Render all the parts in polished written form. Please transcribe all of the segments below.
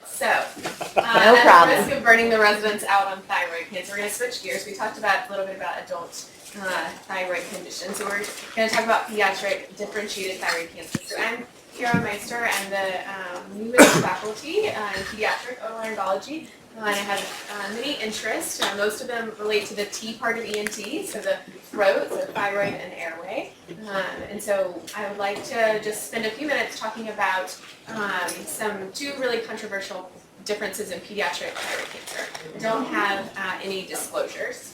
So, No at problem. the risk of burning the residents out on thyroid cancer, we're going to switch gears. We talked about a little bit about adult thyroid conditions. So we're going to talk about pediatric differentiated thyroid cancer. So I'm Kara Meister. I'm the newest faculty in pediatric otolaryngology. And I have many interests. Most of them relate to the T part of ENT, so the throat, so thyroid and airway. And so I would like to just spend a few minutes talking about two really controversial differences in pediatric thyroid cancer. I don't have any disclosures.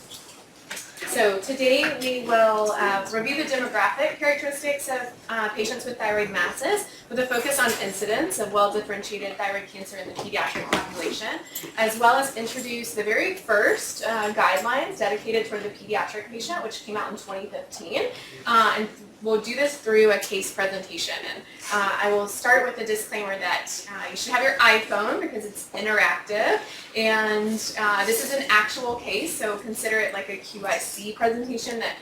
So today we will review the demographic characteristics of patients with thyroid masses with a focus on incidence of well-differentiated thyroid cancer in the pediatric population, as well as introduce the very first guidelines dedicated toward the pediatric patient, which came out in 2015. And we'll do this through a case presentation. And I will start with a disclaimer that you should have your iPhone because it's interactive. And this is an actual case, so consider it like a QIC presentation that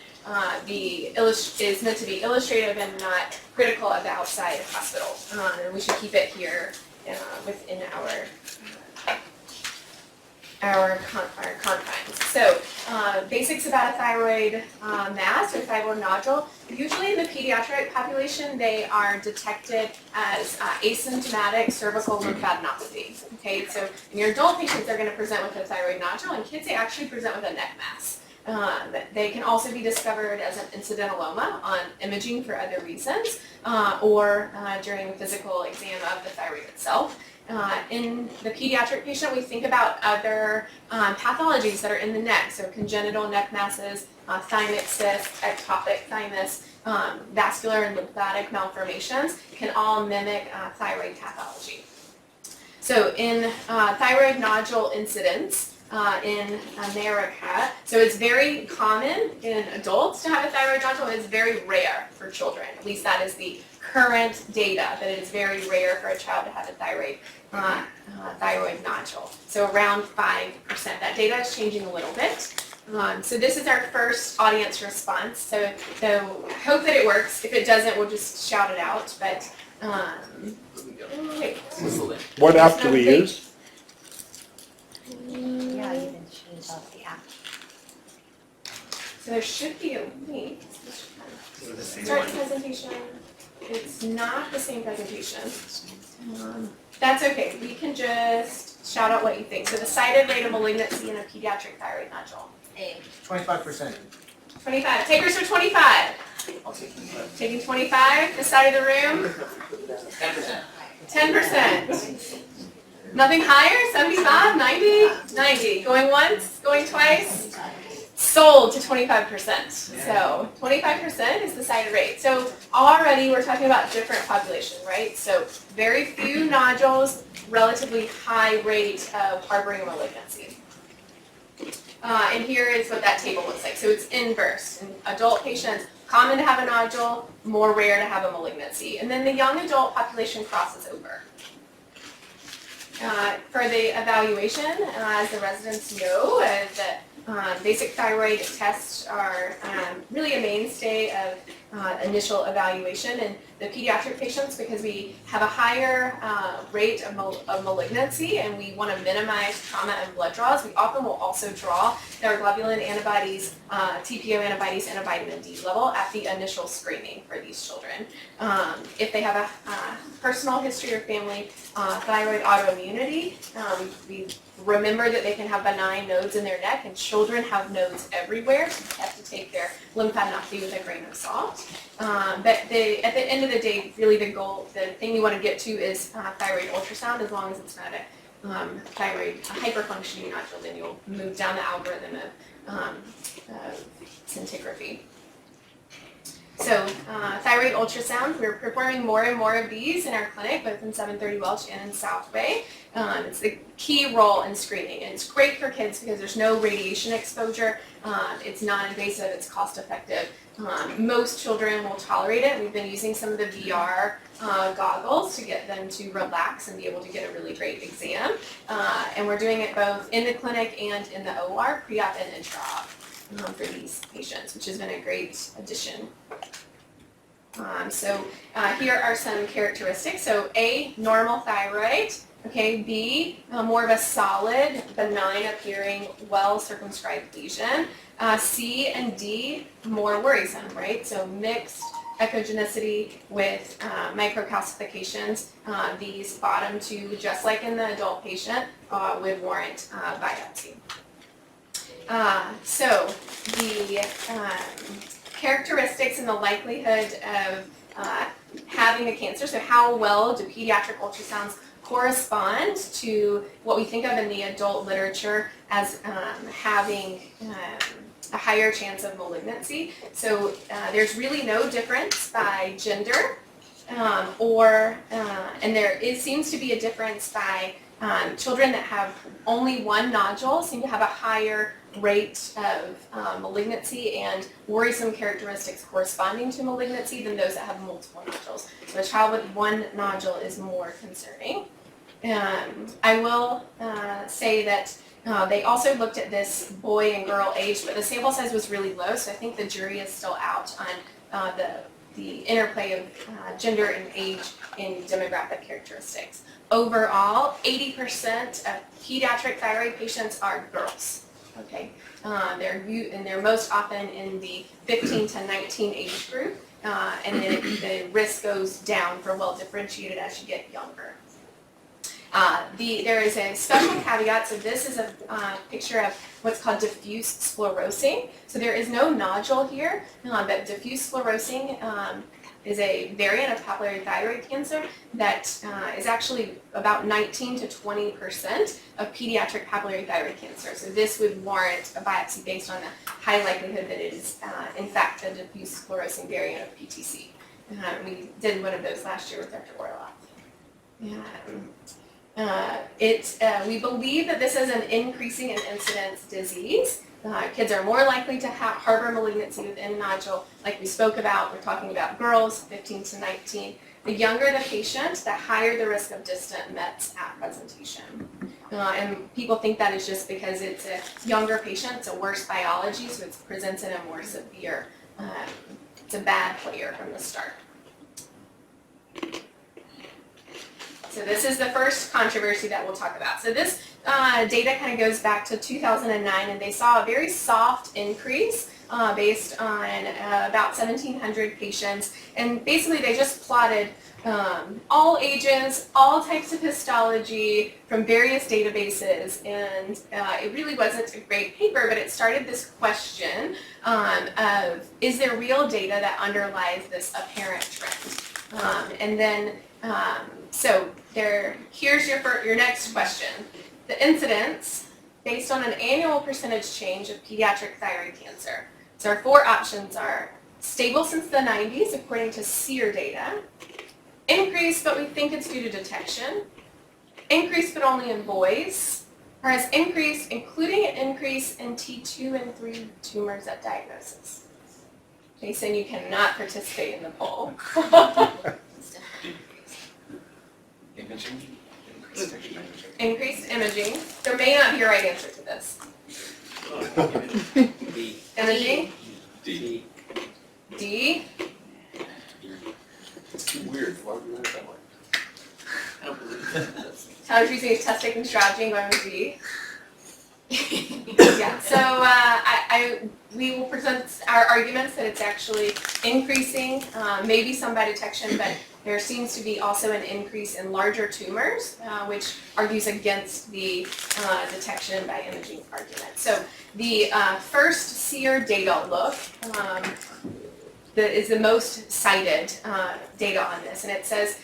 is meant to be illustrative and not critical of the outside hospital. And we should keep it here within our confines. So, basics about a thyroid mass or thyroid nodule. Usually in the pediatric population, they are detected as asymptomatic cervical lymphadenopathy. Okay, so in your adult patients, they're going to present with a thyroid nodule, and kids, they actually present with a neck mass. They can also be discovered as an incidentaloma on imaging for other reasons, or during physical exam of the thyroid itself. In the pediatric patient, we think about other pathologies that are in the neck, so congenital neck masses, thymic cysts, ectopic thymus, vascular and lymphatic malformations can all mimic thyroid pathology. So in thyroid nodule incidence, in America. So it's very common in adults to have a thyroid nodule. It's very rare for children. At least that is the current data, that it is very rare for a child to have a thyroid nodule. So around 5%. That data is changing a little bit. So this is our first audience response. So I hope that it works. If it doesn't, we'll just shout it out. But wait. What app do we use? Yeah, you didn't change up the app. So there should be a link. Start the presentation. It's not the same presentation. That's okay. We can just shout out what you think. So the cited rate of malignancy in a pediatric thyroid nodule. 25%. 25. Takers for 25. I'll take 25. Taking 25. This side of the room. 10%. 10%. Nothing higher? 75, 90, 90. Going once, going twice. Sold to 25%. So 25% is the cited rate. So already we're talking about different population, right? So very few nodules, relatively high rate of harboring malignancy. And here is what that table looks like. So it's inverse. In adult patients, common to have a nodule, more rare to have a malignancy. And then the young adult population crosses over. For the evaluation, as the residents know, basic thyroid tests are really a mainstay of initial evaluation in the pediatric patients because we have a higher rate of malignancy and we want to minimize trauma and blood draws. We often will also draw their globulin antibodies, TPO antibodies, and a vitamin D level at the initial screening for these children. If they have a personal history or family thyroid autoimmunity, we remember that they can have benign nodes in their neck, and children have nodes everywhere, so you have to take their lymphadenopathy with a grain of salt. But at the end of the day, really the thing you want to get to is thyroid ultrasound, as long as it's not a thyroid hyperfunctioning nodule, then you'll move down the algorithm of scintigraphy. So thyroid ultrasound, we're performing more and more of these in our clinic, both in 730 Welch and in South Bay. It's the key role in screening, and it's great for kids because there's no radiation exposure. It's non-invasive, it's cost-effective. Most children will tolerate it. We've been using some of the VR goggles to get them to relax and be able to get a really great exam. And we're doing it both in the clinic and in the OR, pre-op and intra-op. For these patients, which has been a great addition. So here are some characteristics. So A, normal thyroid, Okay, B, more of a solid, benign appearing, well circumscribed lesion. C and D, more worrisome, right? So mixed echogenicity with microcalcifications. These bottom two, just like in the adult patient, would warrant biopsy. So the characteristics and the likelihood of having the cancer, so how well do pediatric ultrasounds correspond to what we think of in the adult literature as having a higher chance of malignancy. So there's really no difference by gender, and there seems to be a difference by children that have only one nodule seem to have a higher rate of malignancy and worrisome characteristics corresponding to malignancy than those that have multiple nodules. So a child with one nodule is more concerning. I will say that they also looked at this boy and girl age, but the sample size was really low, so I think the jury is still out on the interplay of gender and age in demographic characteristics. Overall, 80% of pediatric thyroid patients are girls. Okay, they're most often in the 15 to 19 age group, and then the risk goes down for well differentiated as you get younger. There is a special caveat, so this is a picture of what's called diffuse sclerosing. So there is no nodule here, but diffuse sclerosing is a variant of papillary thyroid cancer that is actually about 19 to 20% of pediatric papillary thyroid cancer. So this would warrant a biopsy based on the high likelihood that it is in fact a diffuse sclerosing variant of PTC. We did one of those last year with Dr. Orloff. We believe that this is an increasing in incidence disease. Kids are more likely to harbor malignancy within a nodule, like we spoke about. We're talking about girls, 15 to 19. The younger the patient, the higher the risk of distant mets at presentation. And people think that is just because it's a younger patient, it's a worse biology, so it presents in a more severe, it's a bad player from the start. So this is the first controversy that we'll talk about. So this data kind of goes back to 2009, and they saw a very soft increase based on about 1,700 patients. And basically they just plotted all ages, all types of histology from various databases. And it really wasn't a great paper, but it started this question of, is there real data that underlies this apparent trend? And then so here's your next question. The incidence based on an annual percentage change of pediatric thyroid cancer. So our four options are stable since the 90s according to SEER data, increase but we think it's due to detection, increase but only in boys, or has increased including an increase in T2 and 3 tumors at diagnosis. Jason, you cannot participate in the poll. Imaging? Increased imaging. There may not be a right answer to this. D. Imaging? D. D. It's too weird. Why would you write it that way? I don't believe that. How would you say test taking strategy and going with D? Yeah, so we will present our arguments that it's actually increasing, maybe some by detection, but there seems to be also an increase in larger tumors, which argues against the detection by imaging argument. So the first SEER data look that is the most cited data on this, and it says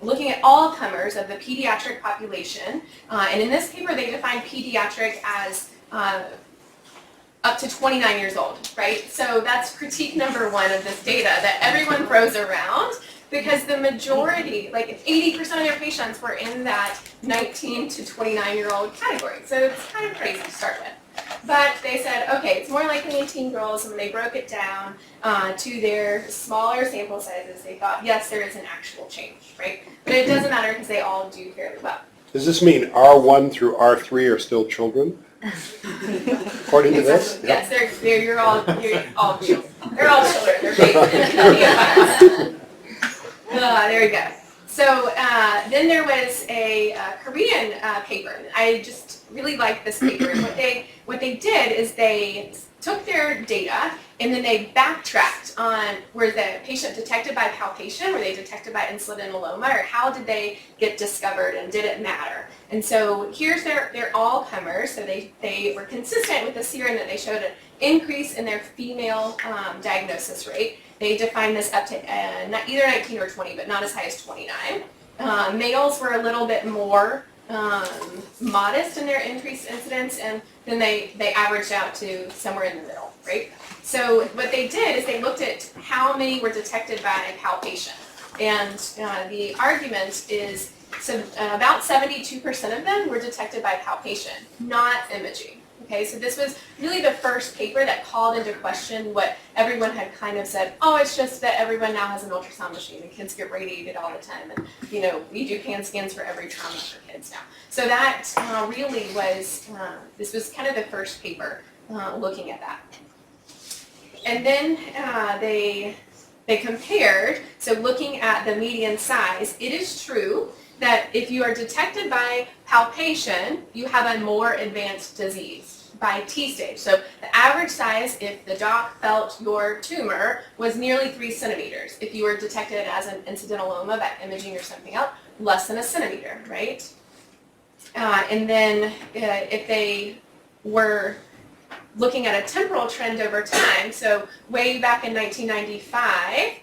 looking at all comers of the pediatric population, and in this paper they define pediatric as up to 29 years old, right? So that's critique number one of this data that everyone throws around, because the majority, like 80% of their patients were in that 19 to 29-year-old category. So it's kind of crazy to start with. But they said, okay, it's more likely in teen girls, and when they broke it down to their smaller sample sizes, they thought, yes, there is an actual change, right? But it doesn't matter because they all do fairly well. Does this mean R1 through R3 are still children? According to this? Yes, you're all children. They're all children. They're babies. There we go. So then there was a Korean paper. I just really liked this paper. And what they did is they took their data and then they backtracked on were the patient detected by palpation, were they detected by insulinoloma, or how did they get discovered and did it matter? And so here's they're all comers, so they were consistent with the serum that they showed an increase in their female diagnosis rate. They defined this up to either 19 or 20, but not as high as 29. Males were a little bit more modest in their increased incidence, and then they averaged out to somewhere in the middle, right? So what they did is they looked at how many were detected by palpation. And the argument is, so about 72% of them were detected by palpation, not imaging. Okay, so this was really the first paper that called into question what everyone had kind of said, oh, it's just that everyone now has an ultrasound machine and kids get radiated all the time. And, you know, we do CAN scans for every trauma for kids now. So that really was, this was kind of the first paper looking at that. And then they compared, so looking at the median size, it is true that if you are detected by palpation, you have a more advanced disease by T-stage. So the average size, if the doc felt your tumor, was nearly 3 centimeters. If you were detected as an incidentaloma by imaging or something else, less than a centimeter, right? And then if they were looking at a temporal trend over time, so way back in 1995,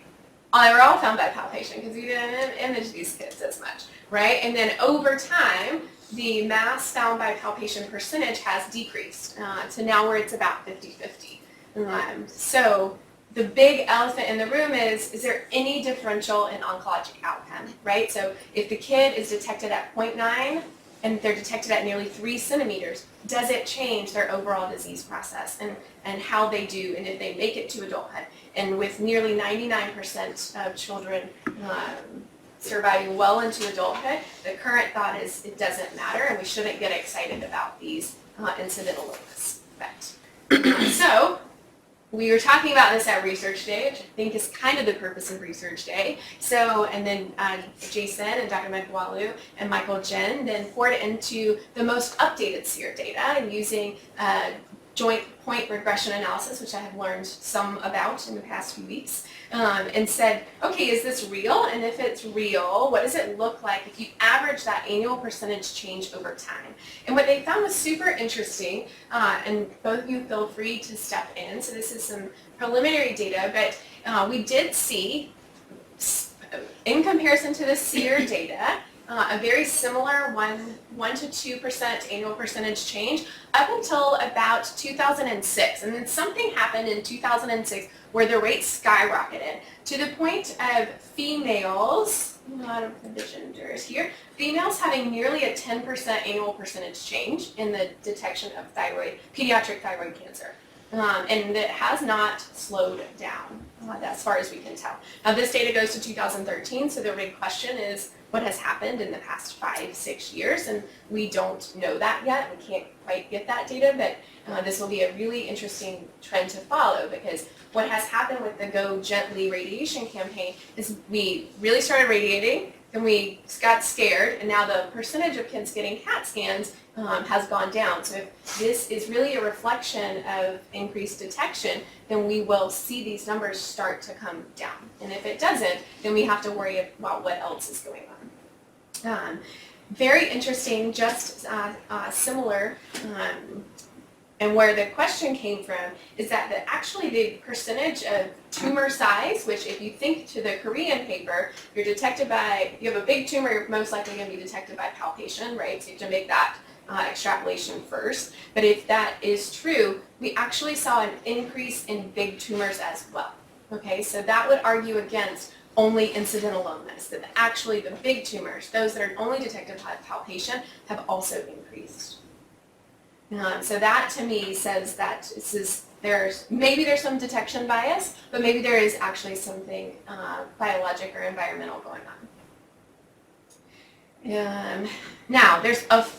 they were all found by palpation because we didn't image these kids as much, right? And then over time, the mass found by palpation percentage has decreased to now where it's about 50-50. So the big elephant in the room is there any differential in oncologic outcome, right? So if the kid is detected at 0.9 and they're detected at nearly 3 centimeters, does it change their overall disease process and how they do and if they make it to adulthood? And with nearly 99% of children surviving well into adulthood, the current thought is it doesn't matter and we shouldn't get excited about these incidentalomas. So we were talking about this at Research Day, which I think is kind of the purpose of Research Day. So, and then Jason and Dr. Megwalu and Michael Jen then poured it into the most updated SEER data and using joint point regression analysis, which I have learned some about in the past few weeks, and said, okay, is this real? And if it's real, what does it look like if you average that annual percentage change over time? And what they found was super interesting, and both of you feel free to step in. So this is some preliminary data, but we did see, in comparison to the SEER data, a very similar 1 to 2% annual percentage change up until about 2006. And then something happened in 2006 where the rate skyrocketed to the point of females, not of the genders here, females having nearly a 10% annual percentage change in the detection of pediatric thyroid cancer. And it has not slowed down as far as we can tell. Now this data goes to 2013, so the big question is what has happened in the past 5-6 years, and we don't know that yet. We can't quite get that data, but this will be a really interesting trend to follow because what has happened with the Go Gently radiation campaign is we really started radiating, then we got scared, and now the percentage of kids getting CAT scans has gone down. So if this is really a reflection of increased detection, then we will see these numbers start to come down. And if it doesn't, then we have to worry about what else is going on. Very interesting, just similar, and where the question came from is that actually the percentage of tumor size, which if you think to the Korean paper, you're detected by, you have a big tumor, you're most likely going to be detected by palpation, right? So you have to make that extrapolation first. But if that is true, we actually saw an increase in big tumors as well. Okay, so that would argue against only incidentalomas, that actually the big tumors, those that are only detected by palpation, have also increased. So that to me says that maybe there's some detection bias, but maybe there is actually something biologic or environmental going on. Now,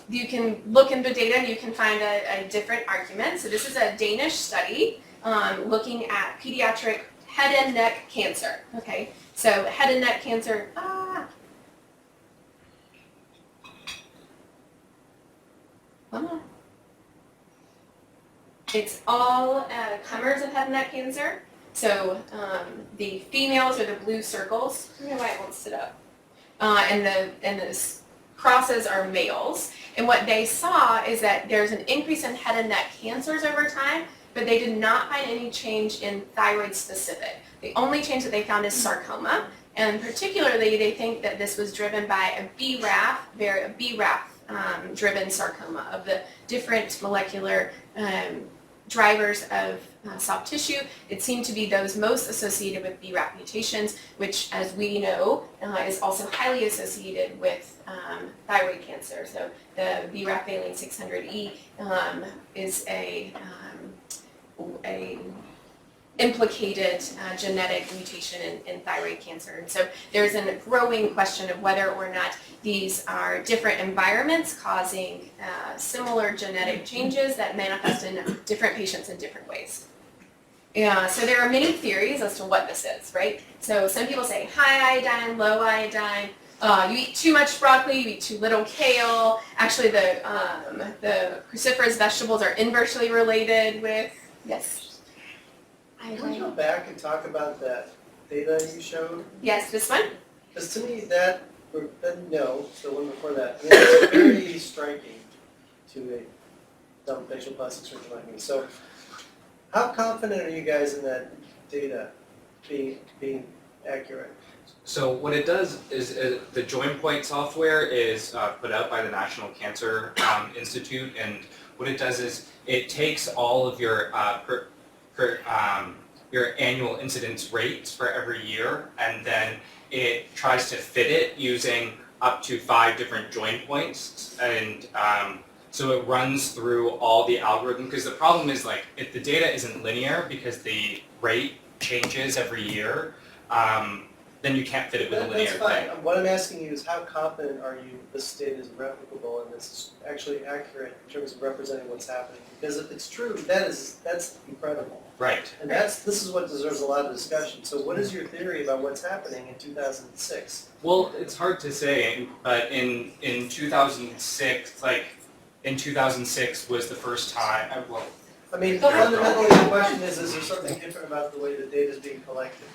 you can look into data and you can find a different argument. So this is a Danish study looking at pediatric head and neck cancer. Okay, so head and neck cancer, It's all comers of head and neck cancer. So the females are the blue circles. I don't know why it won't sit up. And the crosses are males. And what they saw is that there's an increase in head and neck cancers over time, but they did not find any change in thyroid specific. The only change that they found is sarcoma, and particularly they think that this was driven by a BRAF driven sarcoma of the different molecular drivers of soft tissue. It seemed to be those most associated with BRAF mutations, which, as we know, is also highly associated with thyroid cancer. So the BRAF valine 600E is a implicated genetic mutation in thyroid cancer. And so there's a growing question of whether or not these are different environments causing similar genetic changes that manifest in different patients in different ways. So there are many theories as to what this is, right? So some people say high iodine, low iodine. You eat too much broccoli, you eat too little kale. Actually, the cruciferous vegetables are inversely related with, yes? Can we go back and talk about that data you showed? Yes, this one? Because to me, the one before that, it's very striking to a dumb facial plastic surgeon like me. So how confident are you guys in that data being accurate? So what it does is the joint point software is put out by the National Cancer Institute, and what it does is it takes all of your annual incidence rates for every year, and then it tries to fit it using up to 5 different joint points, and so it runs through all the algorithm, because the problem is, like, if the data isn't linear because the rate changes every year, then you can't fit it with a linear That's fine. thing. What I'm asking you is how confident are you this data is replicable and this is actually accurate in terms of representing what's happening? Because if it's true, that's incredible. Right. And this is what deserves a lot of discussion. So what is your theory about what's happening in 2006? Well, it's hard to say, but in 2006, in 2006 was the first time. I mean, fundamentally, the question is there something different about the way the data is being collected?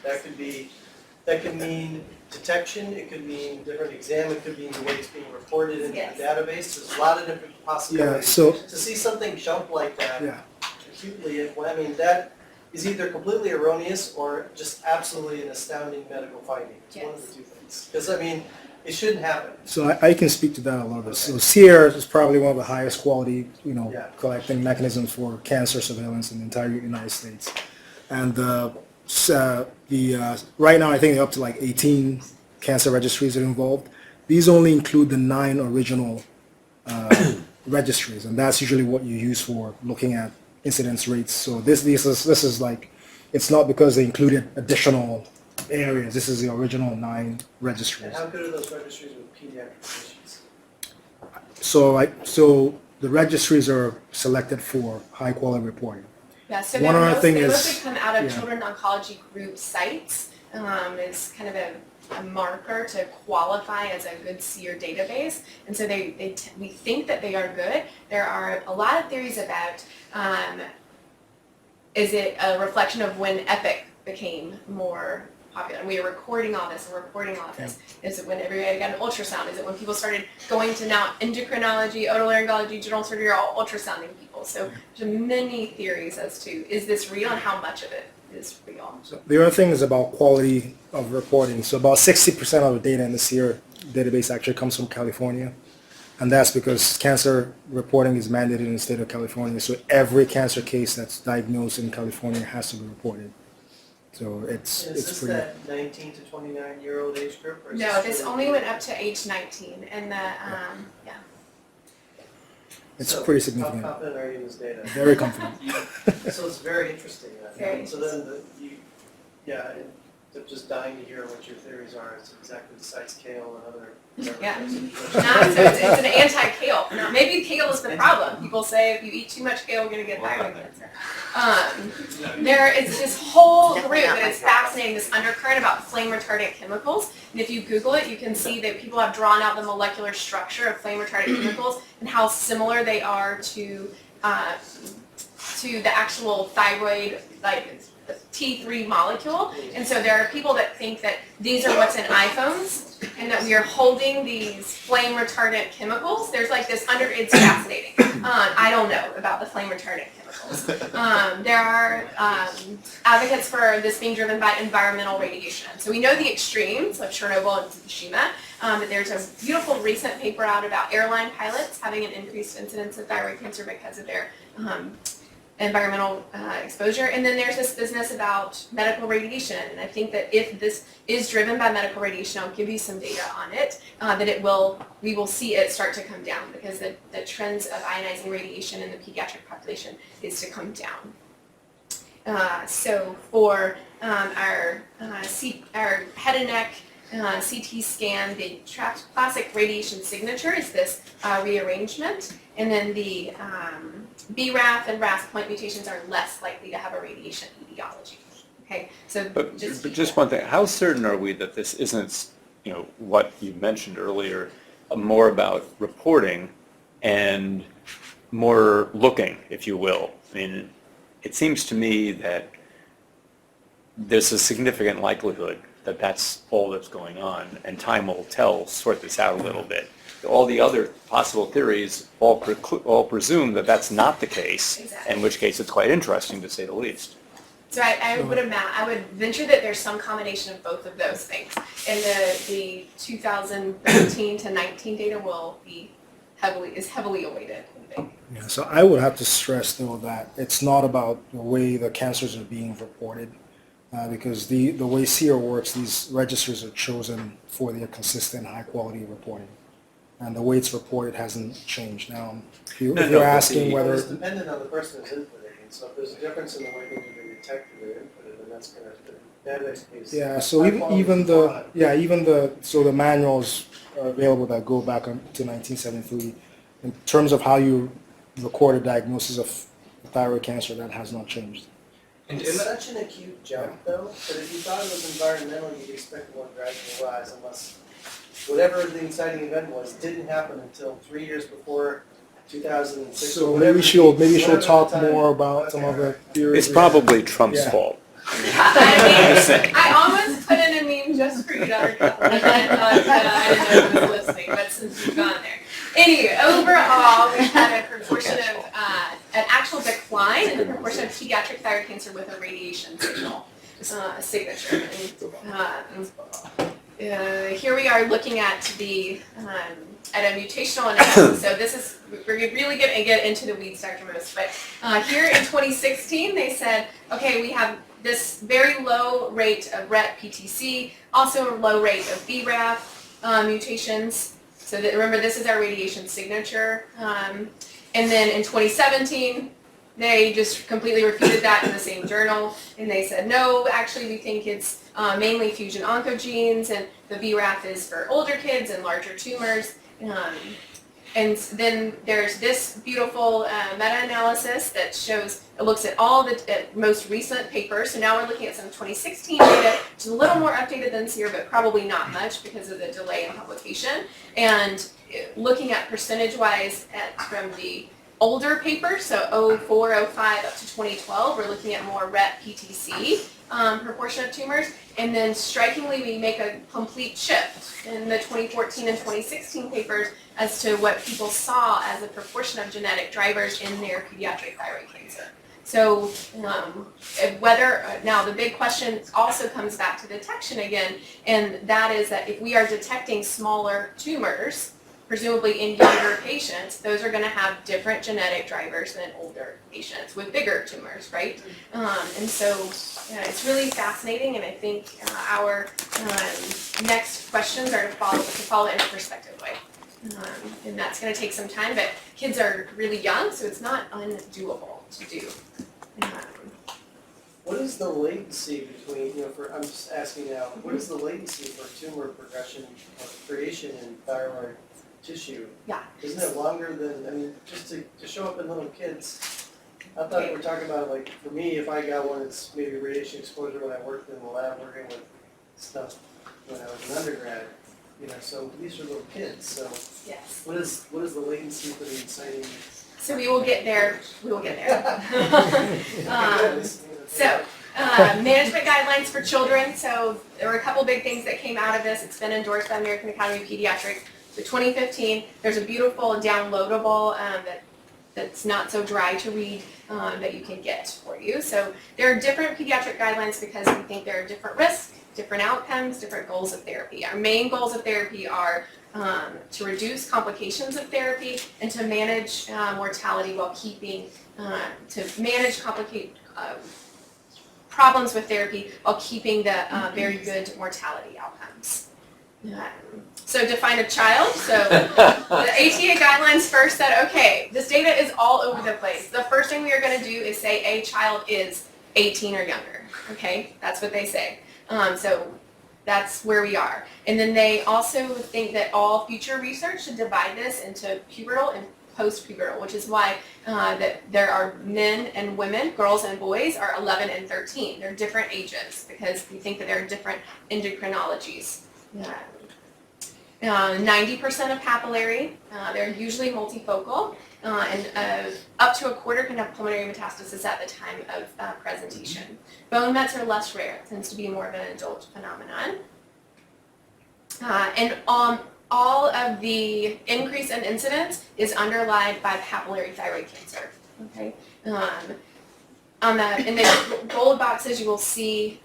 That could mean detection, it could mean different exam, it could mean the way it's being reported into the database. There's a lot of different possibilities. Yeah, so To see something jump like that acutely, I mean, that is either completely erroneous or just absolutely an astounding medical finding. It's one of the two things. Because, I mean, it shouldn't happen. So I can speak to that a little bit. So SEER is probably one of the highest quality, collecting mechanisms for cancer surveillance in the entire United States. And right now I think they're up to like 18 cancer registries that are involved. These only include the 9 original registries, and that's usually what you use for looking at incidence rates. So this is like, it's not because they included additional areas. This is the original 9 registries. And how good are those registries with pediatric patients? So the registries are selected for high quality reporting. Yeah, so One other thing they is- mostly come out of children's oncology group sites. Is kind of a marker to qualify as a good SEER database, and so we think that they are good. There are a lot of theories about is it a reflection of when EPIC became more popular, and we are recording all this and reporting all of this. Is it when everybody got an ultrasound? Is it when people started going to now endocrinology, otolaryngology, general surgery are all ultrasounding people? So there's many theories as to is this real and how much of it is real. So the other thing is about quality of reporting. So about 60% of the data in the SEER database actually comes from California. And that's because cancer reporting is mandated in the state of California. So every cancer case that's diagnosed in California has to be reported. So it's Is pretty. this that 19 to 29-year-old age group? Or is No, this this only went up to age 19, and It's pretty significant. How confident are you in this data? Very confident. So it's very interesting. Very So then, I'm just dying to hear what your theories are. It's exactly besides kale and other. Yeah. So it's an anti-kale. Now, maybe kale is the problem. People say if you eat too much kale, you're going to get thyroid cancer. There is this whole group that is fascinating, this undercurrent about flame retardant chemicals. And if you Google it, you can see that people have drawn out the molecular structure of flame retardant chemicals and how similar they are to to the actual thyroid, like the T3 molecule. And so there are people that think that these are what's in iPhones and that we are holding these flame retardant chemicals. There's like this it's fascinating. I don't know about the flame retardant chemicals. There are advocates for this being driven by environmental radiation. So we know the extremes of Chernobyl and Fukushima, but there's a beautiful recent paper out about airline pilots having an increased incidence of thyroid cancer because of their environmental exposure. And then there's this business about medical radiation. And I think that if this is driven by medical radiation, I'll give you some data on it, that we will see it start to come down because the trends of ionizing radiation in the pediatric population is to come down. So for our head and neck CT scan, the classic radiation signature is this rearrangement, and then the BRAF and RAS point mutations are less likely to have a radiation etiology. Okay, so But just one thing, how certain are we that this isn't, what you mentioned earlier, more about reporting and more looking, if you will? I mean, it seems to me that there's a significant likelihood that that's all that's going on, and time will sort this out a little bit. All the other possible theories all presume that that's not the case, Exactly. in which case it's quite interesting to say the least. So I would venture that there's some combination of both of those things, and the 2013 to 19 data is heavily awaited, I think. Yeah, so I would have to stress though that it's not about the way the cancers are being reported, because the way SEER works, these registers are chosen for their consistent, high-quality reporting, and the way it's reported hasn't changed. Now, if you're asking whether It's dependent on the person who's inputting, and so if there's a difference in the way things are being detected or inputted, then that's going to, yeah, so even the manuals are available that go back to 1973. In terms of how you record a diagnosis of thyroid cancer, that has not changed. And It's such an acute jump, though, that if you thought it was environmental, you'd expect a more gradual rise, unless whatever the inciting event was didn't happen until 3 years before 2006. So or maybe she'll whatever talk the time. more about some of the theories. It's probably Trump's Yeah. fault. I almost put in a meme just for you, Dr. Kaplan, and I thought I didn't know who was listening, but since you've gone there. Anyway, overall, we've had a proportion of an actual decline in the proportion of pediatric thyroid cancer with a radiation signature. And, here we are looking at at a mutational analysis. So this is, we're really going to get into the weeds, Dr. Moos, but here in 2016, they said, okay, we have this very low rate of RET PTC, also a low rate of BRAF mutations. So that, remember, this is our radiation signature. And then in 2017, they just completely repeated that in the same journal, and they said, no, actually we think it's mainly fusion oncogenes, and the BRAF is for older kids and larger tumors. And then there's this beautiful meta-analysis that shows, it looks at all the most recent papers. So now we're looking at some 2016 data, which is a little more updated than SEER, but probably not much because of the delay in publication. And looking at percentage-wise from the older papers, so 04, 05 up to 2012, we're looking at more RET PTC proportion of tumors. And then strikingly, we make a complete shift in the 2014 and 2016 papers as to what people saw as a proportion of genetic drivers in their pediatric thyroid cancer. So now the big question also comes back to detection again, and that is that if we are detecting smaller tumors, presumably in younger patients, those are going to have different genetic drivers than older patients with bigger tumors, right? And so it's really fascinating, and I think our next questions are to follow it in a perspective way. And that's going to take some time, but kids are really young, so it's not undoable to do. What is the latency between, I'm just asking now, what is the latency for tumor progression or creation in thyroid tissue? Yeah. Isn't it longer than, just to show up in little kids? I thought we were talking about, like, for me, if I got one, it's maybe radiation exposure when I worked in the lab working with stuff when I was an undergrad. So these are little kids, so Yes. what is the latency for the inciting? So we will get there. We will get there. Management guidelines for children. So there were a couple big things that came out of this. It's been endorsed by the American Academy of Pediatrics. So 2015, there's a beautiful downloadable that's not so dry to read that you can get for you. So there are different pediatric guidelines because we think there are different risks, different outcomes, different goals of therapy. Our main goals of therapy are to reduce complications of therapy and to manage mortality while keeping, to manage problems with therapy while keeping the very good mortality outcomes. So define a child. So the ATA guidelines first said, okay, this data is all over the place. The first thing we are going to do is say a child is 18 or younger. Okay, that's what they say. So that's where we are. And then they also think that all future research should divide this into pubertal and post-pubertal, which is why that there are men and women, girls and boys are 11 and 13. They're different ages because we think that there are different endocrinologies. 90% of papillary, they're usually multifocal, and up to a quarter can have pulmonary metastasis at the time of presentation. Bone mets are less rare. It tends to be more of an adult phenomenon. And all of the increase in incidence is underlined by papillary thyroid cancer. Okay. In the gold boxes, you will see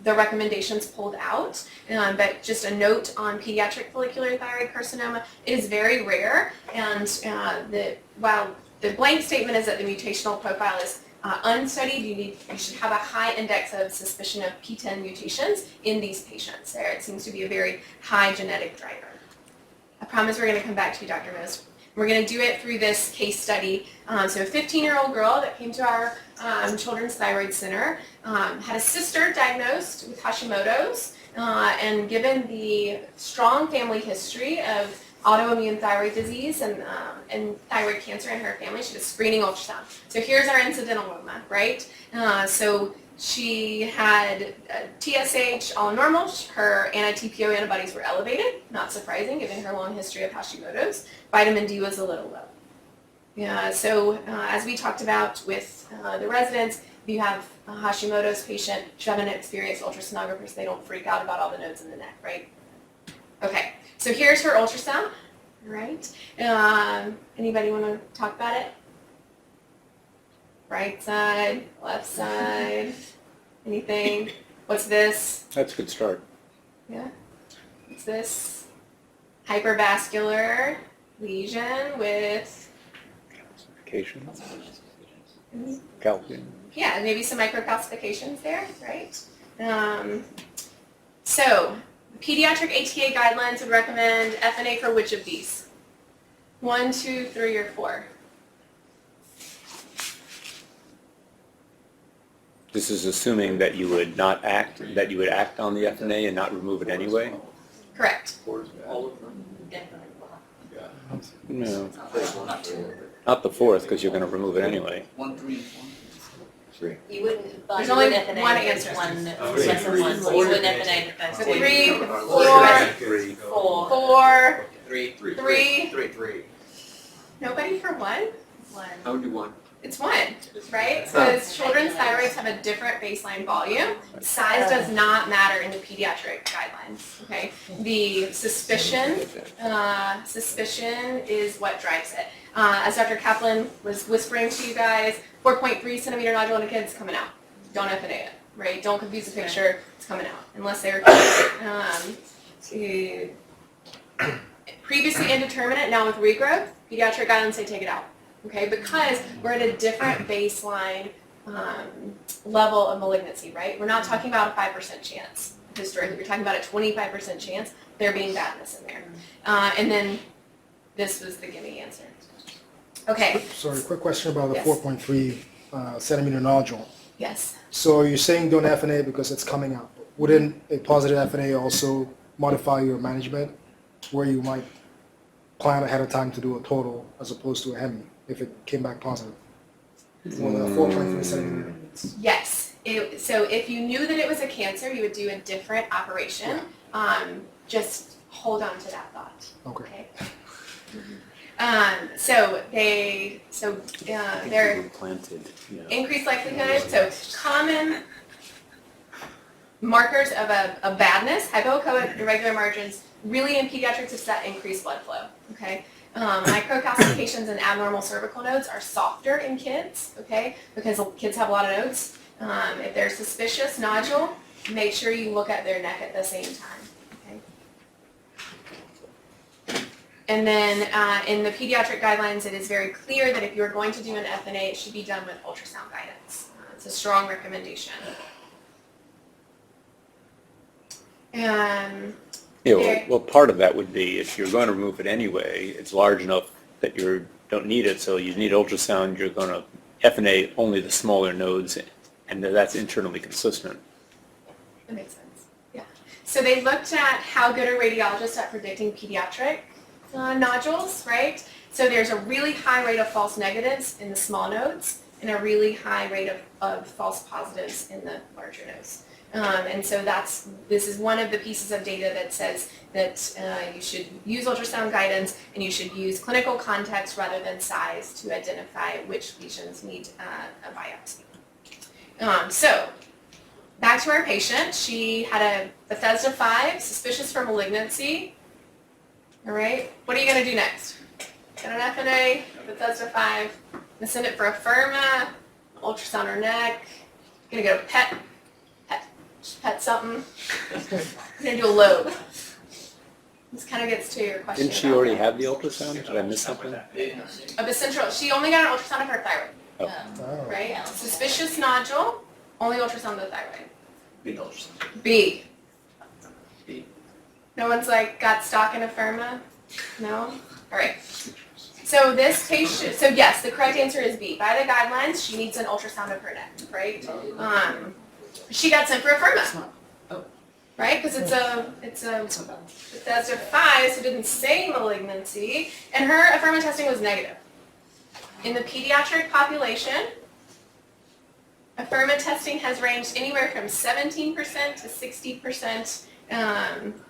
the recommendations pulled out, but just a note on pediatric follicular thyroid carcinoma, it is very rare, and while the blank statement is that the mutational profile is unstudied, you should have a high index of suspicion of PTEN mutations in these patients. It seems to be a very high genetic driver. I promise we're going to come back to you, Dr. Rose. We're going to do it through this case study. So a 15-year-old girl that came to our Children's Thyroid Center had a sister diagnosed with Hashimoto's, and given the strong family history of autoimmune thyroid disease and thyroid cancer in her family, she did a screening ultrasound. So here's our incidentoma, right? So she had TSH all normal. Her anti-TPO antibodies were elevated, not surprising given her long history of Hashimoto's. Vitamin D was a little low. So as we talked about with the residents, if you have a Hashimoto's patient, you should have an experienced ultrasonographer so they don't freak out about all the nodes in the neck, right? Okay, so here's her ultrasound, all right? Anybody want to talk about it? Right side, left side, anything? What's this? That's a good start. Yeah. What's this? Hypervascular lesion with Calcification. Calcium. yeah, maybe some microcalcifications there, right? So pediatric ATA guidelines would recommend FNA for which of these? 1, 2, 3, or 4? This is assuming that you would not act, that you would act on the FNA and not remove it anyway? Correct. No, not the fourth, because you're going to remove it anyway. 1, 3, 3. You wouldn't, There's you only wouldn't FNA one if answer. it's one, less than one, so you wouldn't FNA the first So two. 3, 4, 4, 3. 3. Nobody for 1? One. I would do 1. It's 1, right? Because children's thyroids have a different baseline volume. Size does not matter in the pediatric guidelines, okay? The suspicion is what drives it. As Dr. Kaplan was whispering to you guys, 4.3 centimeter nodule in a kid's coming out. Don't FNA it, right? Don't confuse the picture, it's coming out, unless they're previously indeterminate, now with regrowth, pediatric guidelines say take it out. Okay, because we're at a different baseline level of malignancy, right? We're not talking about a 5% chance historically. We're talking about a 25% chance there being badness in there. And then this was the gimme answer. Okay. Sorry, quick question about the Yes. 4.3 centimeter nodule. Yes. So you're saying don't FNA because it's coming out. Wouldn't a positive FNA also modify your management where you might plan ahead of time to do a total as opposed to a hemi if it came back positive? For the 4.3 centimeter. Yes. So if you knew that it was a cancer, you would do a different operation. Just hold on to that thought. Okay. Okay. They're Planted, yeah. increased likelihood, so common markers of a badness, hypoechoic irregular margins, really in pediatrics it's that increased blood flow, okay? Microcalcifications and abnormal cervical nodes are softer in kids, okay? Because kids have a lot of nodes. If they're suspicious nodule, make sure you look at their neck at the same time, okay? And then in the pediatric guidelines, it is very clear that if you're going to do an FNA, it should be done with ultrasound guidance. It's a strong recommendation. Well, part of that would be if you're going to remove it anyway, it's large enough that you don't need it, so you need ultrasound, you're going to FNA only the smaller nodes, and that's internally consistent. That makes sense, yeah. So they looked at how good are radiologists at predicting pediatric nodules, right? So there's a really high rate of false negatives in the small nodes and a really high rate of false positives in the larger nodes. And so this is one of the pieces of data that says that you should use ultrasound guidance and you should use clinical context rather than size to identify which lesions need a biopsy. So back to our patient. She had a Bethesda 5, suspicious for malignancy. All right, what are you going to do next? Got an FNA, a Bethesda 5, gonna send it for a Afirma, ultrasound her neck, gonna go PET something. I'm gonna do a lobe. This kind of gets to your question. Didn't she already have the ultrasound? Did I miss something? Of the central, she only got an ultrasound of her thyroid, Oh. right? Suspicious nodule, only ultrasound of the thyroid. Big ultrasound. B. B. No one's like got stock in Afirma? No? All right. So this patient, so yes, the correct answer is B. By the guidelines, she needs an ultrasound of her neck, right? She got sent for Afirma, right? Because it's a Bethesda 5, so it didn't say malignancy, and her Afirma testing was negative. In the pediatric population, Afirma testing has ranged anywhere from 17% to 60%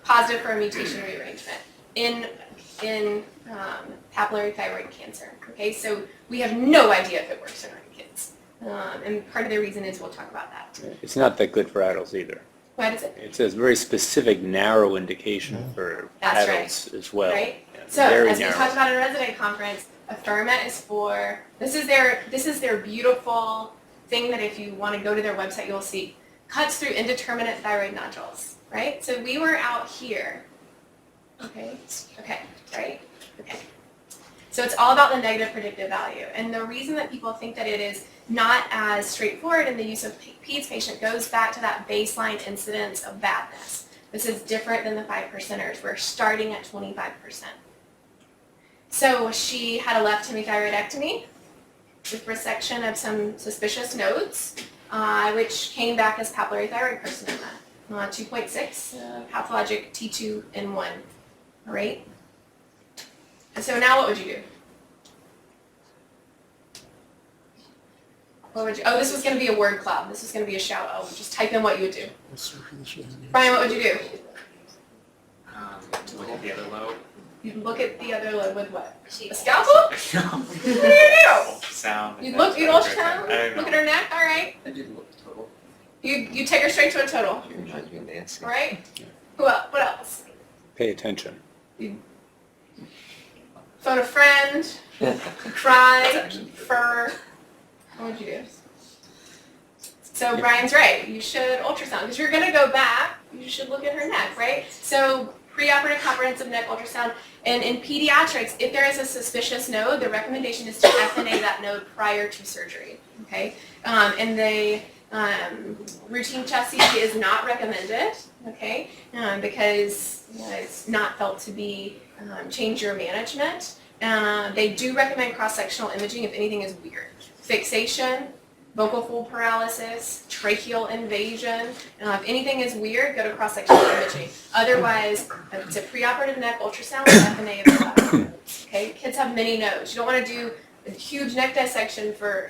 positive for a mutation rearrangement in papillary thyroid cancer. Okay, so we have no idea if it works in our kids, and part of the reason is we'll talk about that. It's not that good for adults either. Why does it? It's a very specific, narrow indication for That's adults as well. Right. Yeah, So very as we narrow. talked about at a resident conference, Afirma is for this is their beautiful thing that if you want to go to their website, you'll see cuts through indeterminate thyroid nodules. Right. So we were out here. Okay. Right. Okay. So it's all about the negative predictive value. And the reason that people think that it is not as straightforward in the use of PEDS patient goes back to that baseline incidence of badness. This is different than the 5%ers. We're starting at 25%. So she had a left hemithyroidectomy with resection of some suspicious nodes, which came back as papillary thyroid carcinoma, 2.6, pathologic T2N1, all right? And so now what would you do? What would you, oh, this was going to be a word cloud. This was going to be a shout out. Just type in what you would do. Brian, what would you do? To look at the other lobe. You'd look at the other lobe with what? A scalpel? What do you do? Ultrasound. You'd ultrasound, look at her neck, all right. I did look at total. You take her straight to a total, You remind me of Nancy. all right? Who else? What else? Pay attention. Phone a friend, cry, fur. What would you do? So Brian's right. You should ultrasound because you're going to go back. You should look at her neck, right? So preoperative comprehensive neck ultrasound. And in pediatrics, if there is a suspicious node, the recommendation is to FNA that node prior to surgery. Okay, and the routine chest CT is not recommended. Okay, because it's not felt to be change your management. They do recommend cross-sectional imaging if anything is weird. Fixation, vocal fold paralysis, tracheal invasion. If anything is weird, go to cross-sectional imaging. Otherwise, it's a preoperative neck ultrasound with FNA of the lateral nodes. Okay, kids have many nodes. You don't want to do a huge neck dissection for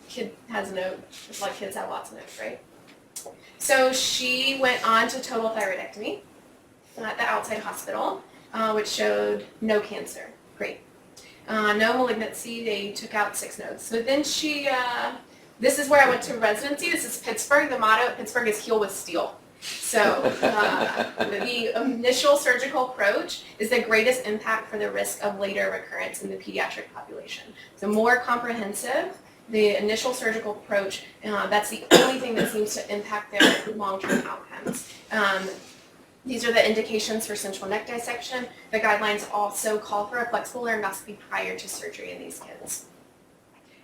kid has a node. It's like kids have lots of nodes, right? So she went on to total thyroidectomy at the outside hospital, which showed no cancer. Great. No malignancy, they took out 6 nodes. So then this is where I went to residency. This is Pittsburgh. The motto at Pittsburgh is heal with steel. So the initial surgical approach is the greatest impact for the risk of later recurrence in the pediatric population. So more comprehensive, the initial surgical approach, that's the only thing that seems to impact their long-term outcomes. These are the indications for central neck dissection. The guidelines also call for a flexible laryngoscopy prior to surgery in these kids.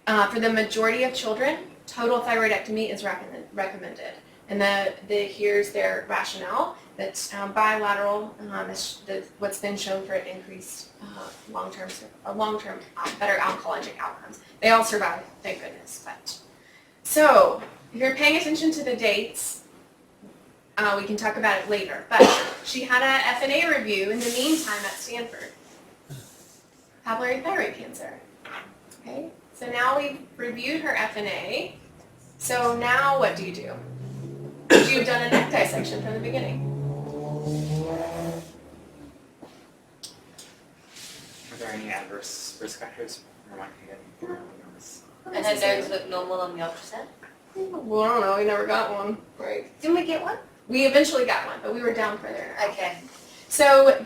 For the majority of children, total thyroidectomy is recommended. And here's their rationale that bilateral is what's been shown for increased long-term better oncologic outcomes. They all survive, thank goodness. But so if you're paying attention to the dates, we can talk about it later. But she had a FNA review in the meantime at Stanford. Papillary thyroid cancer. Okay, so now we've reviewed her FNA. So now what do you do? Would you have done a neck dissection from the beginning? Are there any adverse risk factors? Or am I getting nervous? And her nodes look normal on the ultrasound? Well, I don't know. We never got one. Right. Didn't we get one? We eventually got one, but we were down further. Okay. So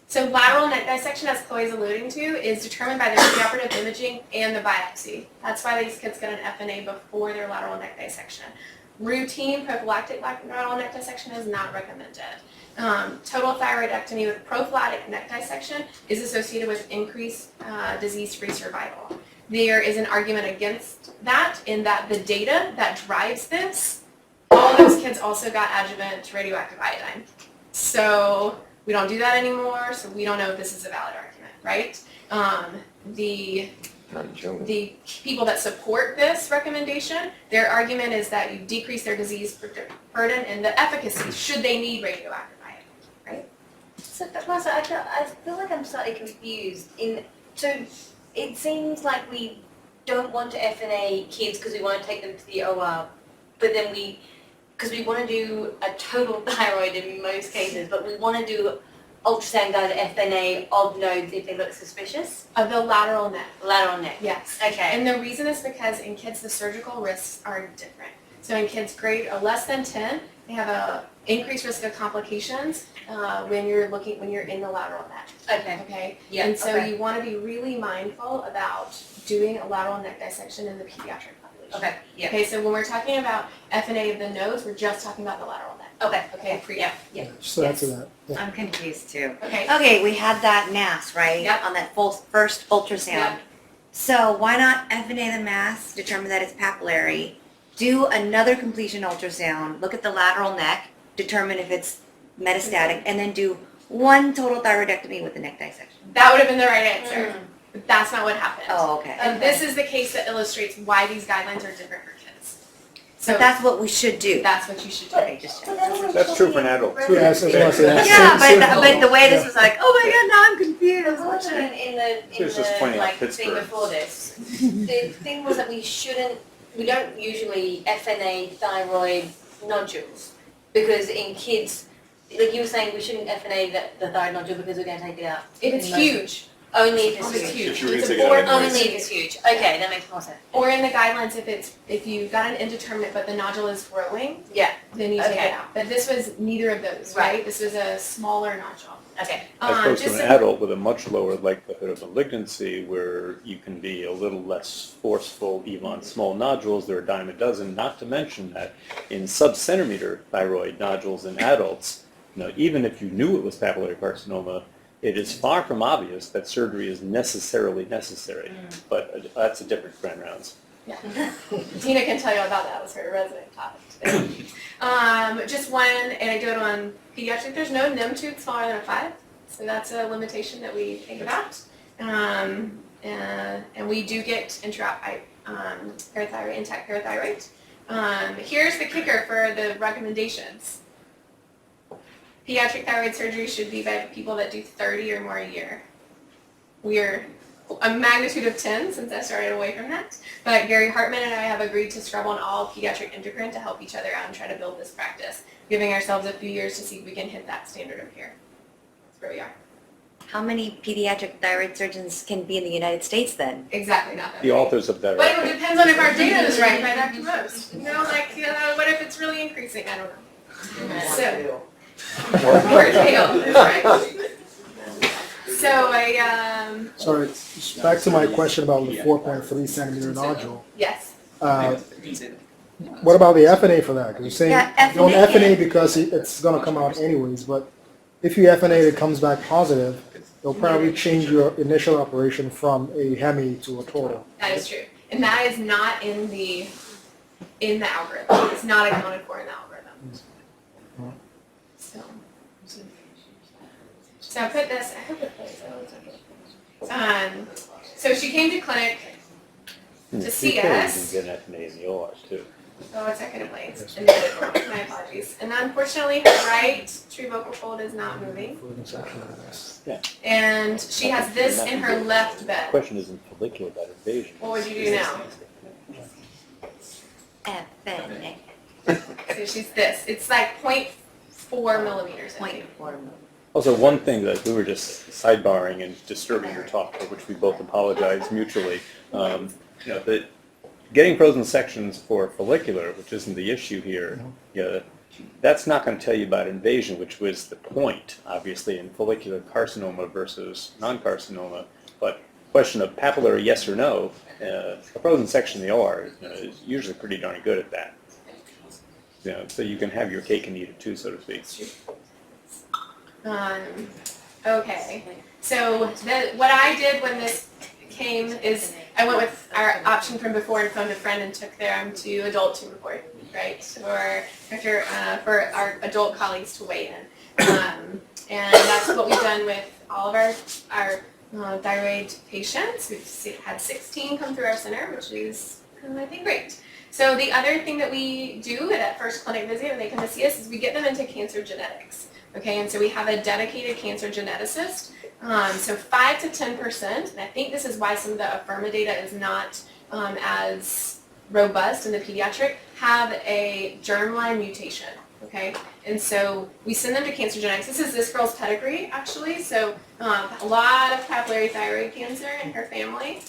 so lateral neck dissection, as Chloe's alluding to, is determined by the preoperative imaging and the biopsy. That's why these kids get an FNA before their lateral neck dissection. Routine prophylactic lateral neck dissection is not recommended. Total thyroidectomy with prophylactic neck dissection is associated with increased disease-free survival. There is an argument against that in that the data that drives this, all those kids also got adjuvant radioactive iodine. So we don't do that anymore, so we don't know if this is a valid argument, right? The people that support this recommendation, their argument is that you decrease their disease burden and the efficacy should they need radioactive iodine, right? So, Martha, I feel like I'm slightly confused. So it seems like we don't want to FNA kids because we want to take them to the OR, but then because we want to do a total thyroid in most cases, but we want to do ultrasound guided FNA of nodes if they look suspicious. Of the lateral neck. Lateral neck. Yes. Okay. And the reason is because in kids the surgical risks are different. So in kids grade less than 10, they have a increased risk of complications when you're in the lateral neck. Okay. Okay. Yeah. And so okay. you want to be really mindful about doing a lateral neck dissection in the pediatric population. Okay. Yeah. Okay. So when we're talking about FNA of the nodes, we're just talking about the lateral neck. Okay. Okay. Pre-op. Yeah. Just to add to that. Yeah. I'm confused too. Okay. Okay, we had that mass, right? Yep. On that first ultrasound. Yep. So why not FNA the mass, determine that it's papillary, do another completion ultrasound, look at the lateral neck, determine if it's metastatic, and then do one total thyroidectomy with the neck dissection? That would have been the right answer. But that's not what happened. Oh, okay. This is the case that illustrates why these guidelines are different for kids. So that's what we should do. That's what you should do. Okay, just check. That's true for an adult. Yeah, that's what I was gonna say. Yeah, but the way this Yeah. was like, oh my god, now I'm confused. Unfortunately, in Just pointing the out like thing Pittsburgh. before this, the thing was that we don't usually FNA thyroid nodules because in kids, like you were saying, we shouldn't FNA the thyroid nodule because we're going to take it out. If it's In most- huge, Only if if it's it's huge. huge. you're It's gonna a take it out board anyway. Only if it's huge. Okay, that makes more sense. Or in the guidelines, if you've got an indeterminate but the nodule is growing, Yeah. then you take Okay. it out. But this was neither of those, right? This was a smaller nodule. Okay. As opposed to just an so- adult with a much lower likelihood of malignancy where you can be a little less forceful even on small nodules. There are a dime a dozen, not to mention that in sub-centimeter thyroid nodules in adults, even if you knew it was papillary carcinoma, it is far from obvious that surgery is necessarily necessary. But that's a different grand rounds. Yeah. Tina can tell you about that. It was her resident topic today. Just one anecdote on pediatric. There's no NIM tube smaller than a 5, so that's a limitation that we think about. And we do get intraop parathyroid, intact parathyroid. Here's the kicker for the recommendations. Pediatric thyroid surgery should be by people that do 30 or more a year. We're a magnitude of 10 since I started away from that. But Gary Hartman and I have agreed to scrub on all pediatric endocrine to help each other out and try to build this practice, giving ourselves a few years to see if we can hit that standard of care. That's where we are. how many pediatric thyroid surgeons can be in the United States then? Exactly, not that The many. authors of that. But it depends on if our data is right by Dr. Most. What if it's really increasing? I don't know. So, Fail. or tail, that's right. So Sorry, back to my question about the 4.3 centimeter nodule. yes. What about the FNA for that? Because you're saying Yeah, don't FNA. FNA because it's going to come out anyways, but if you FNA it comes back positive, they'll probably change your initial operation from a hemi to a total. That is true. And that is not in the algorithm. It's not accounted for in the algorithm. So I put this, I hope it plays. So she came to clinic to see us. You can get an FNA in the OR too. Oh, it's not gonna play. It's in the my apologies. And unfortunately her right true vocal fold is not moving. And she has this in her left The bed. question isn't follicular, but invasion. What would you do now? FNA. So she's this. It's like 0.4 millimeters. I think. 0.4. Also, one thing that we were just sidebarring and disturbing your talk, for which we both apologize mutually. That getting frozen sections for follicular, which isn't the issue here, that's not going to tell you about invasion, which was the point, obviously, in follicular carcinoma versus non-carcinoma. But question of papillary yes or no, a frozen section in the OR is usually pretty darn good at that. So you can have your cake and eat it too, so to speak. Okay. So what I did when this came is I went with our option from before and phoned a friend and took them to adult tumor board, right? Or for our adult colleagues to weigh in. And that's what we've done with all of our thyroid patients. We've had 16 come through our center, which is, I think, great. So the other thing that we do at that first clinic visit when they come to see us is we get them into cancer genetics. Okay, and so we have a dedicated cancer geneticist. So 5 to 10%, and I think this is why some of the Afirma data is not as robust in the pediatric, have a germline mutation. Okay, and so we send them to cancer genetics. This is this girl's pedigree, actually. So a lot of papillary thyroid cancer in her family.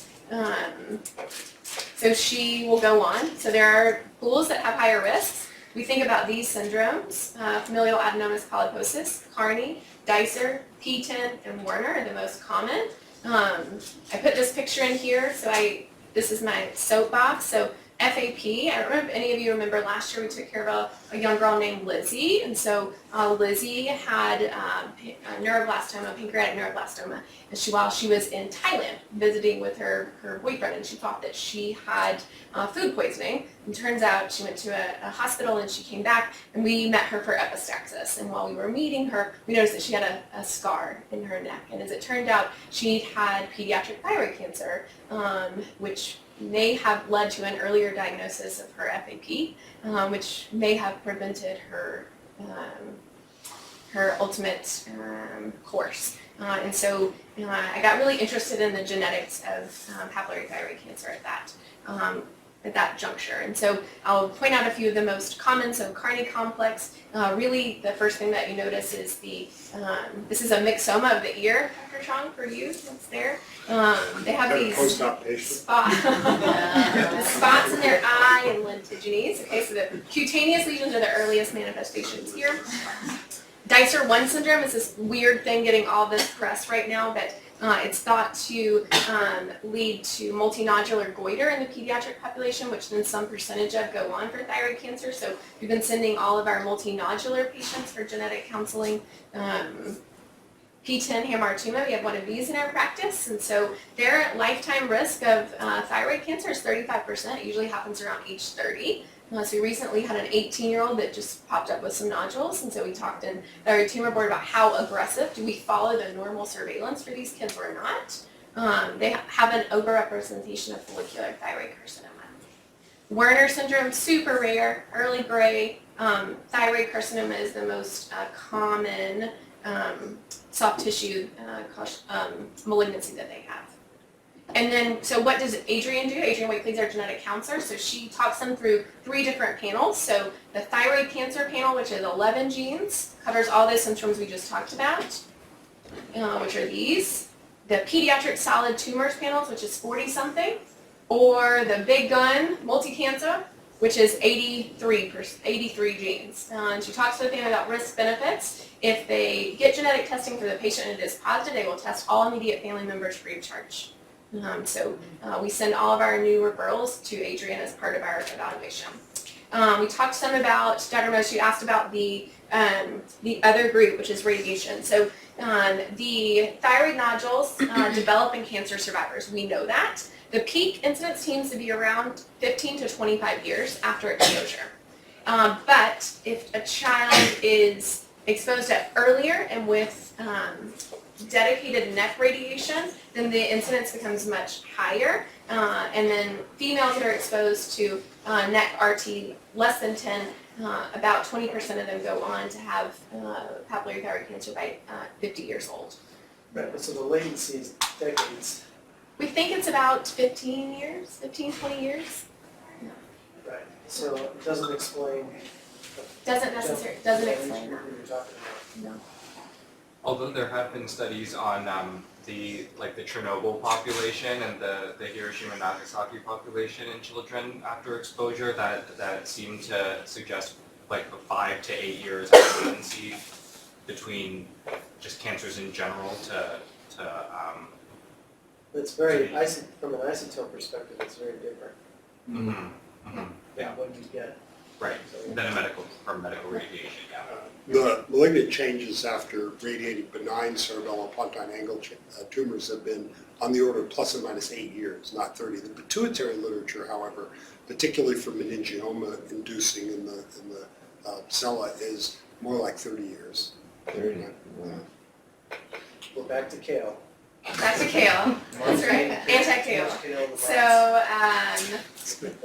So she will go on. So there are pools that have higher risks. We think about these syndromes, familial adenomatous polyposis, Carney, DICER, PTEN, and Werner are the most common. I put this picture in here, so this is my soapbox. So FAP, I don't remember if any of you remember last year we took care of a young girl named Lizzie, and so Lizzie had neuroblastoma, pancreatic neuroblastoma, and while she was in Thailand visiting with her boyfriend, and she thought that she had food poisoning, and turns out she went to a hospital and she came back, and we met her for epistaxis, and while we were meeting her, we noticed that she had a scar in her neck, and as it turned out, she had pediatric thyroid cancer, which may have led to an earlier diagnosis of her FAP, which may have prevented her ultimate course. And so I got really interested in the genetics of papillary thyroid cancer at that juncture. And so I'll point out a few of the most common. So Carney complex, really the first thing that you notice is this is a myxoma of the ear, Dr. Chong, for you, that's there. They have these spots in their eye and lentigines. Okay, so the cutaneous lesions are the earliest manifestations here. DICER1 syndrome is this weird thing getting all this press right now, but it's thought to lead to multinodular goiter in the pediatric population, which then some percentage of go on for thyroid cancer. So we've been sending all of our multinodular patients for genetic counseling. PTEN hamartoma, we have one of these in our practice, and so their lifetime risk of thyroid cancer is 35%. It usually happens around age 30. So we recently had an 18-year-old that just popped up with some nodules, and so we talked in our tumor board about how aggressive, do we follow the normal surveillance for these kids or not? They have an overrepresentation of follicular thyroid carcinoma. Werner syndrome, super rare, early gray. Thyroid carcinoma is the most common soft tissue malignancy that they have. And then, so what does Adrienne do? Adrienne Wakely is our genetic counselor. So she talks them through 3 different panels. So the thyroid cancer panel, which is 11 genes, covers all the symptoms we just talked about. which are these, the pediatric solid tumors panels, which is 40-something, or the big gun multi-cancer, which is 83 genes. And she talks with them about risk benefits. If they get genetic testing for the patient and it is positive, they will test all immediate family members free of charge. So we send all of our new referrals to Adrian as part of our evaluation. We talked some about, Dr. Mosh, you asked about the other group, which is radiation. So the thyroid nodules develop in cancer survivors. We know that. The peak incidence seems to be around 15 to 25 years after exposure. But if a child is exposed at earlier and with dedicated neck radiation, then the incidence becomes much higher. And then females that are exposed to neck RT less than 10, about 20% of them go on to have papillary thyroid cancer by 50 years old. Right, but so the latency is decades. We think it's about 15 years, 15, 20 years. Right, so it doesn't explain. Doesn't explain that. What you're talking about. No. Although there have been studies on the Chernobyl population and the Hiroshima and Nagasaki population in children after exposure that seem to suggest like a 5 to 8 years of latency between just cancers in general to It's very, from an isotope perspective, it's very different than what you get. right, than medical radiation, yeah. The malignant changes after radiating benign cerebellopontine angle tumors have been on the order of plus or minus 8 years, not 30. The pituitary literature, however, particularly for meningioma inducing in the cella, is more like 30 years. 30. We're back to kale. Back to kale. That's right. Anti-kale. So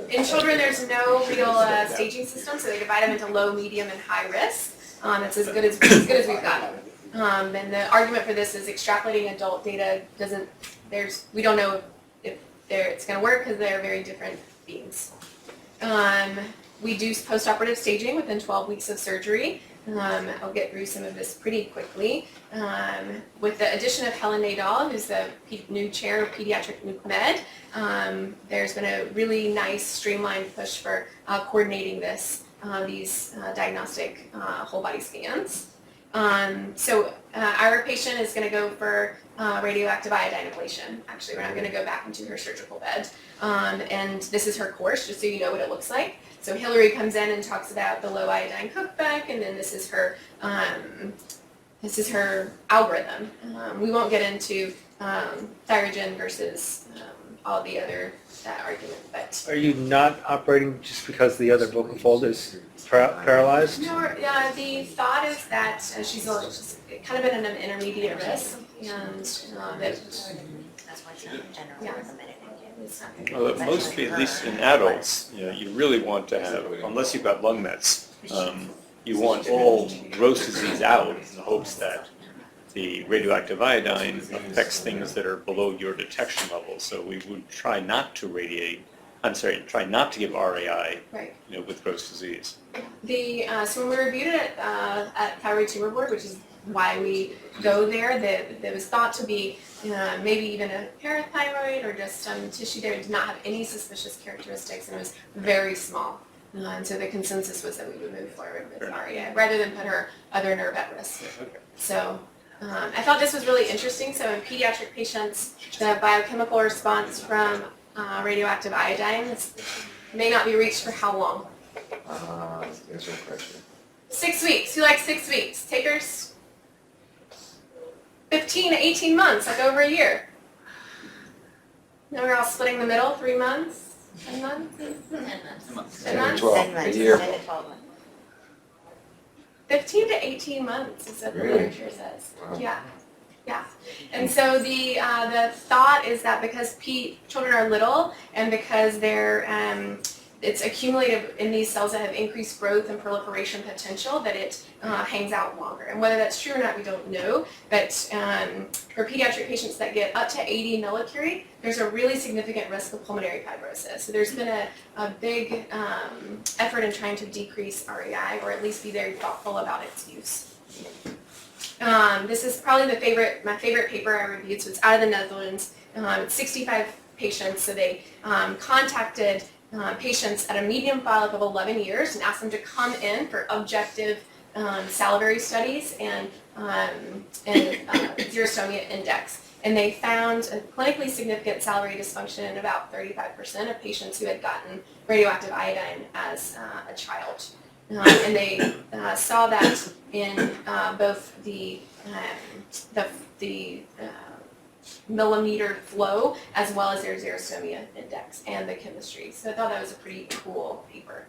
in children, there's no real staging system, so they divide them into low, medium, and high risk. That's as good as we've got. And the argument for this is extrapolating adult data we don't know if it's going to work because they're very different beings. We do postoperative staging within 12 weeks of surgery. I'll get through some of this pretty quickly. With the addition of Helen Nadal, who's the new chair of Pediatric Nuke Med, there's been a really nice streamlined push for coordinating these diagnostic whole body scans. So our patient is going to go for radioactive iodine ablation. Actually, we're not going to go back into her surgical bed. And this is her course, just so you know what it looks like. So Hillary comes in and talks about the low iodine cookbook, and then this is her algorithm. We won't get into thyrogen versus all the other argument, but. Are you not operating just because the other vocal fold is paralyzed? No, the thought is that she's kind of in an intermediate risk, and that. That's why it's not in general recommended. Well, mostly, at least in adults, you really want to have, unless you've got lung mets, you want all gross disease out in the hopes that the radioactive iodine affects things that are below your detection level. So we would try not to try not to give RAI, right. With gross disease. So when we reviewed it at Thyroid Tumor Board, which is why we go there, there was thought to be maybe even a parathyroid or just some tissue there. It did not have any suspicious characteristics, and it was very small. And so the consensus was that we would move forward with REA rather than put her other nerve at risk. So I thought this was really interesting. So in pediatric patients, the biochemical response from radioactive iodine may not be reached for how long? That's a good question. 6 weeks. Who likes 6 weeks? Takers? 15 to 18 months, like over a year. Now we're all splitting the middle, 3 months, 10 months? 10 months. 10 months? 12, a year. 10 to 12 months. 15 to 18 months is what the Really? literature says. Wow. Yeah. And so the thought is that because children are little and because it's accumulated in these cells that have increased growth and proliferation potential, that it hangs out longer. And whether that's true or not, we don't know. But for pediatric patients that get up to 80 millicurie, there's a really significant risk of pulmonary fibrosis. So there's been a big effort in trying to decrease REI, or at least be very thoughtful about its use. This is probably my favorite paper I reviewed, so it's out of the Netherlands. It's 65 patients, so they contacted patients at a median follow-up of 11 years and asked them to come in for objective salivary studies and xerostomia index. And they found a clinically significant salivary dysfunction in about 35% of patients who had gotten radioactive iodine as a child. And they saw that in both the millimeter flow as well as their xerostomia index and the chemistry. So I thought that was a pretty cool paper.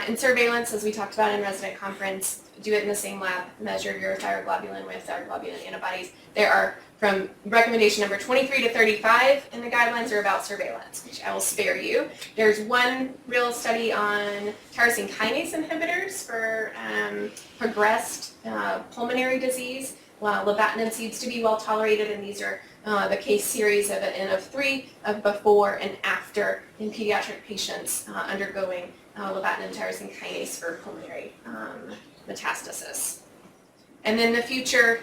In surveillance, as we talked about in resident conference, do it in the same lab, measure your thyroglobulin with thyroglobulin antibodies. There are, from recommendation number 23 to 35 in the guidelines, are about surveillance, which I will spare you. There's one real study on tyrosine kinase inhibitors for progressed pulmonary disease. Labatinib seems to be well tolerated, and these are the case series of an N of 3 of before and after in pediatric patients undergoing labatinib tyrosine kinase for pulmonary metastasis. And then the future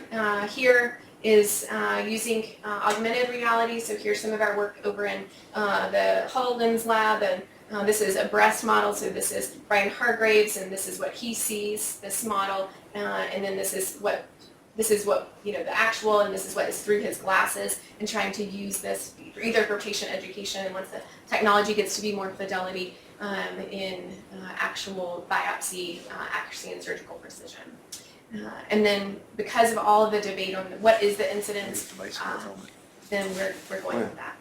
here is using augmented reality. So here's some of our work over in the Holden's lab, and this is a breast model. So this is Brian Hargraves, and this is what he sees, this model, and then this is what the actual, and this is what is through his glasses, and trying to use this either for patient education, and once the technology gets to be more fidelity in actual biopsy accuracy and surgical precision. And then because of all of the debate on what is the incidence, then we're going with that.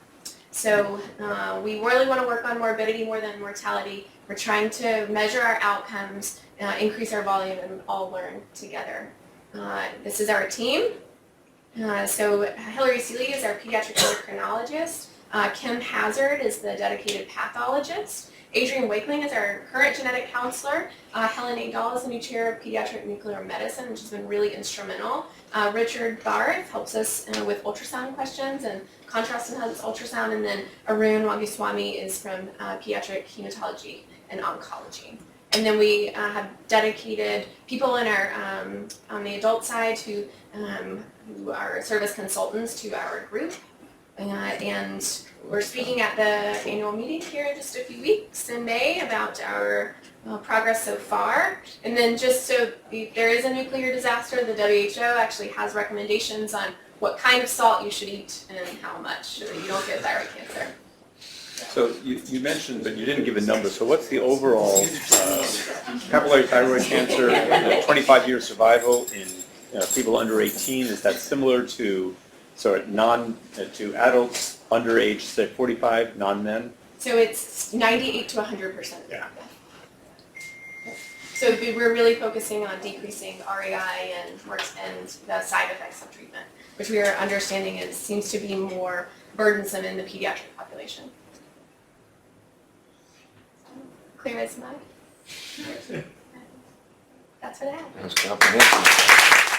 So we really want to work on morbidity more than mortality. We're trying to measure our outcomes, increase our volume, and all learn together. This is our team. So Hilary Seeley is our pediatric endocrinologist. Kim Hazard is the dedicated pathologist. Adrian Wakeling is our current genetic counselor. Helen Dahl is the new chair of pediatric nuclear medicine, which has been really instrumental. Richard Barth helps us with ultrasound questions and contrast enhanced ultrasound. And then Arun Wagiswamy is from pediatric hematology and oncology. And then we have dedicated people in our on the adult side who are service consultants to our group. And we're speaking at the annual meeting here in just a few weeks in May about our progress so far. And then just so if there is a nuclear disaster, the WHO actually has recommendations on what kind of salt you should eat and how much so that you don't get thyroid cancer. So you mentioned, but you didn't give a number. So what's the overall papillary thyroid cancer 25-year survival in people under 18? Is that similar to to adults under age, say, 45, non-men? So it's 98 to 100%. Yeah. So we're really focusing on decreasing REI and the side effects of treatment, which we are understanding seems to be more burdensome in the pediatric population. Clear as mud. That's what I have. That was comprehensive.